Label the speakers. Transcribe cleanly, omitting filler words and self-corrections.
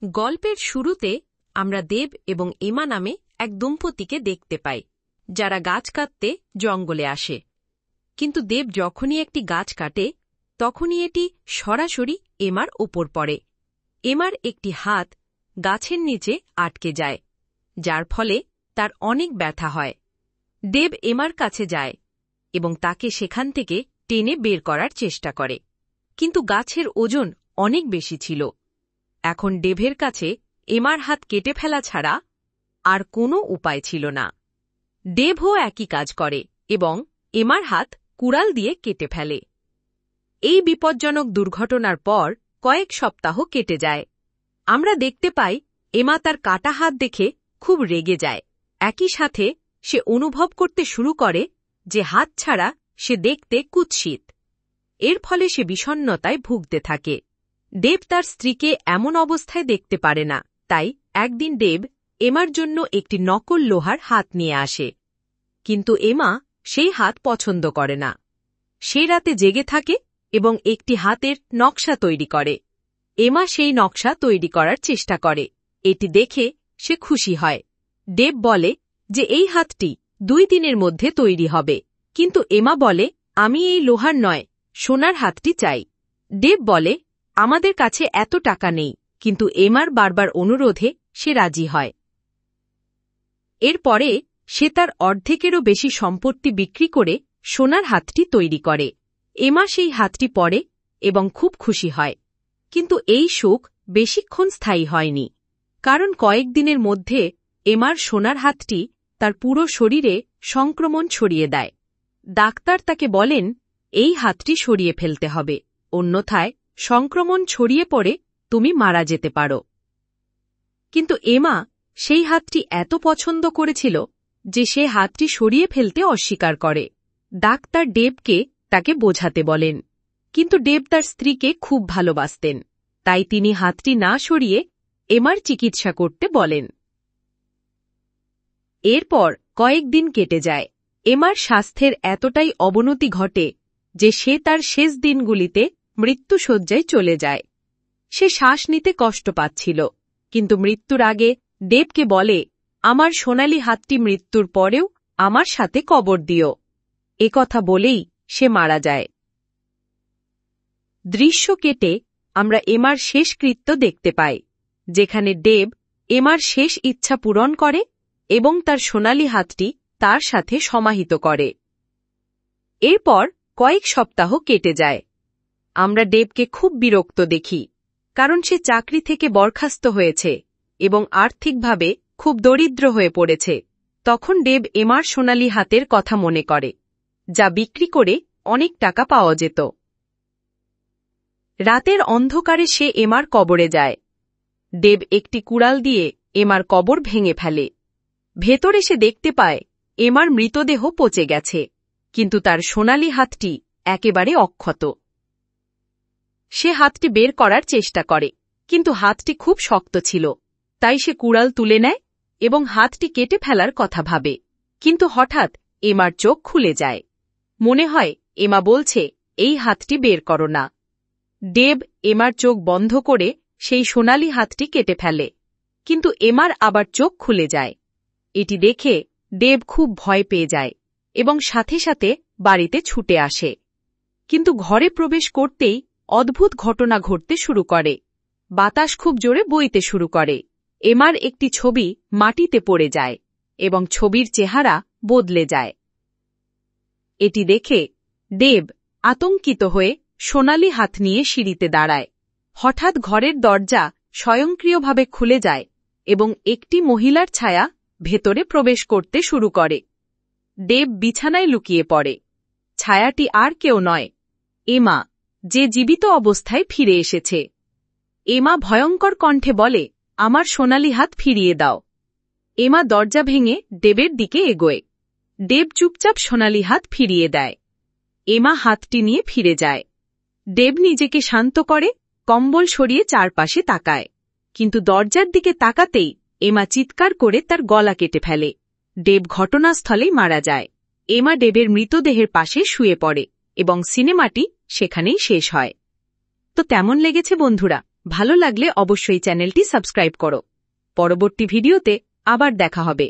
Speaker 1: গল্পের শুরুতে আমরা দেব এবং এমা নামে এক দম্পতিকে দেখতে পাই, যারা গাছ কাটতে জঙ্গলে আসে। কিন্তু দেব যখনই একটি গাছ কাটে, তখনই এটি সরাসরি এমার ওপর পড়ে। এমার একটি হাত গাছের নিচে আটকে যায়, যার ফলে তার অনেক ব্যথা হয়। দেব এমার কাছে যায় এবং তাকে সেখান থেকে টেনে বের করার চেষ্টা করে, কিন্তু গাছের ওজন অনেক বেশি ছিল। এখন দেবের কাছে এমার হাত কেটে ফেলা ছাড়া আর কোনো উপায় ছিল না। দেবও একই কাজ করে এবং এমার হাত কুড়াল দিয়ে কেটে ফেলে। এই বিপজ্জনক দুর্ঘটনার পর কয়েক সপ্তাহ কেটে যায়। আমরা দেখতে পাই এমা তার কাটা হাত দেখে খুব রেগে যায়। একই সাথে সে অনুভব করতে শুরু করে যে হাত ছাড়া সে দেখতে কুৎসিত। এর ফলে সে বিষণ্ণতায় ভুগতে থাকে। দেব তার স্ত্রীকে এমন অবস্থায় দেখতে পারে না, তাই একদিন দেব এমার জন্য একটি নকল লোহার হাত নিয়ে আসে। কিন্তু এমা সেই হাত পছন্দ করে না। সে রাতে জেগে থাকে এবং একটি হাতের নকশা তৈরি করে। এমা সেই নকশা তৈরি করার চেষ্টা করে। এটি দেখে সে খুশি হয়। দেব বলে যে এই হাতটি 2 দিনের মধ্যে তৈরি হবে, কিন্তু এমা বলে আমি এই লোহার নয়, সোনার হাতটি চাই। দেব বলে আমাদের কাছে এত টাকা নেই, কিন্তু এমার বারবার অনুরোধে সে রাজি হয়। এরপরে সে তার অর্ধেকেরও বেশি সম্পত্তি বিক্রি করে সোনার হাতটি তৈরি করে। এমা সেই হাতটি পরে এবং খুব খুশি হয়। কিন্তু এই সুখ বেশিক্ষণ স্থায়ী হয়নি, কারণ কয়েকদিনের মধ্যে এমার সোনার হাতটি তার পুরো শরীরে সংক্রমণ ছড়িয়ে দেয়। ডাক্তার তাকে বলেন এই হাতটি সরিয়ে ফেলতে হবে, অন্যথায় সংক্রমণ ছড়িয়ে পড়ে তুমি মারা যেতে পারো। কিন্তু এমা সেই হাতটি এত পছন্দ করেছিল যে সে হাতটি সরিয়ে ফেলতে অস্বীকার করে। ডাক্তার দেবকে তাকে বোঝাতে বলেন, কিন্তু দেব তার স্ত্রীকে খুব ভালোবাসতেন, তাই তিনি হাতটি না সরিয়ে এমার চিকিৎসা করতে বলেন। এরপর কয়েকদিন কেটে যায়। এমার স্বাস্থ্যের এতটাই অবনতি ঘটে যে সে তার শেষ দিনগুলিতে মৃত্যুশয্যায় চলে যায়। সে শ্বাস নিতে কষ্ট পাচ্ছিল, কিন্তু মৃত্যুর আগে দেবকে বলে আমার সোনালি হাতটি মৃত্যুর পরেও আমার সাথে কবর দিও। একথা বলেই সে মারা যায়। দৃশ্য কেটে আমরা এমার শেষকৃত্য দেখতে পাই, যেখানে দেব এমার শেষ ইচ্ছা পূরণ করে এবং তার সোনালি হাতটি তার সাথে সমাহিত করে। এরপর কয়েক সপ্তাহ কেটে যায়। আমরা দেবকে খুব বিরক্ত দেখি, কারণ সে চাকরি থেকে বরখাস্ত হয়েছে এবং আর্থিকভাবে খুব দরিদ্র হয়ে পড়েছে। তখন দেব এমার সোনালি হাতের কথা মনে করে, যা বিক্রি করে অনেক টাকা পাওয়া যেত। রাতের অন্ধকারে সে এমার কবরে যায়। দেব একটি কুড়াল দিয়ে এমার কবর ভেঙে ফেলে। ভেতরে সে দেখতে পায় এমার মৃতদেহ পচে গেছে, কিন্তু তার সোনালি হাতটি একেবারে অক্ষত। সে হাতটি বের করার চেষ্টা করে, কিন্তু হাতটি খুব শক্ত ছিল, তাই সে কুড়াল তুলে নেয় এবং হাতটি কেটে ফেলার কথা ভাবে। কিন্তু হঠাৎ এমার চোখ খুলে যায়। মনে হয় এমা বলছে এই হাতটি বের করো না। দেব এমার চোখ বন্ধ করে সেই সোনালি হাতটি কেটে ফেলে, কিন্তু এমার আবার চোখ খুলে যায়। এটি দেখে দেব খুব ভয় পেয়ে যায় এবং সাথে সাথে বাড়িতে ছুটে আসে। কিন্তু ঘরে প্রবেশ করতেই অদ্ভুত ঘটনা ঘটতে শুরু করে। বাতাস খুব জোরে বইতে শুরু করে। এমার একটি ছবি মাটিতে পড়ে যায় এবং ছবির চেহারা বদলে যায়। এটি দেখে দেব আতঙ্কিত হয়ে সোনালি হাত নিয়ে সিঁড়িতে দাঁড়ায়। হঠাৎ ঘরের দরজা স্বয়ংক্রিয়ভাবে খুলে যায় এবং একটি মহিলার ছায়া ভেতরে প্রবেশ করতে শুরু করে। দেব বিছানায় লুকিয়ে পড়ে। ছায়াটি আর কেউ নয়, এমা, যে জীবিত অবস্থায় ফিরে এসেছে। এমা ভয়ঙ্কর কণ্ঠে বলে আমার সোনালি হাত ফিরিয়ে দাও। এমা দরজা ভেঙে দেবের দিকে এগোয়। দেব চুপচাপ সোনালি হাত ফিরিয়ে দেয়। এমা হাতটি নিয়ে ফিরে যায়। দেব নিজেকে শান্ত করে কম্বল সরিয়ে চারপাশে তাকায়, কিন্তু দরজার দিকে তাকাতেই এমা চিৎকার করে তার গলা কেটে ফেলে। দেব ঘটনাস্থলেই মারা যায়। এমা দেবের মৃতদেহের পাশে শুয়ে পড়ে এবং সিনেমাটি সেখানেই শেষ হয়। তো কেমন লেগেছে বন্ধুরা? ভালো লাগলে অবশ্যই চ্যানেলটি সাবস্ক্রাইব করো। পরবর্তী ভিডিওতে আবার দেখা হবে।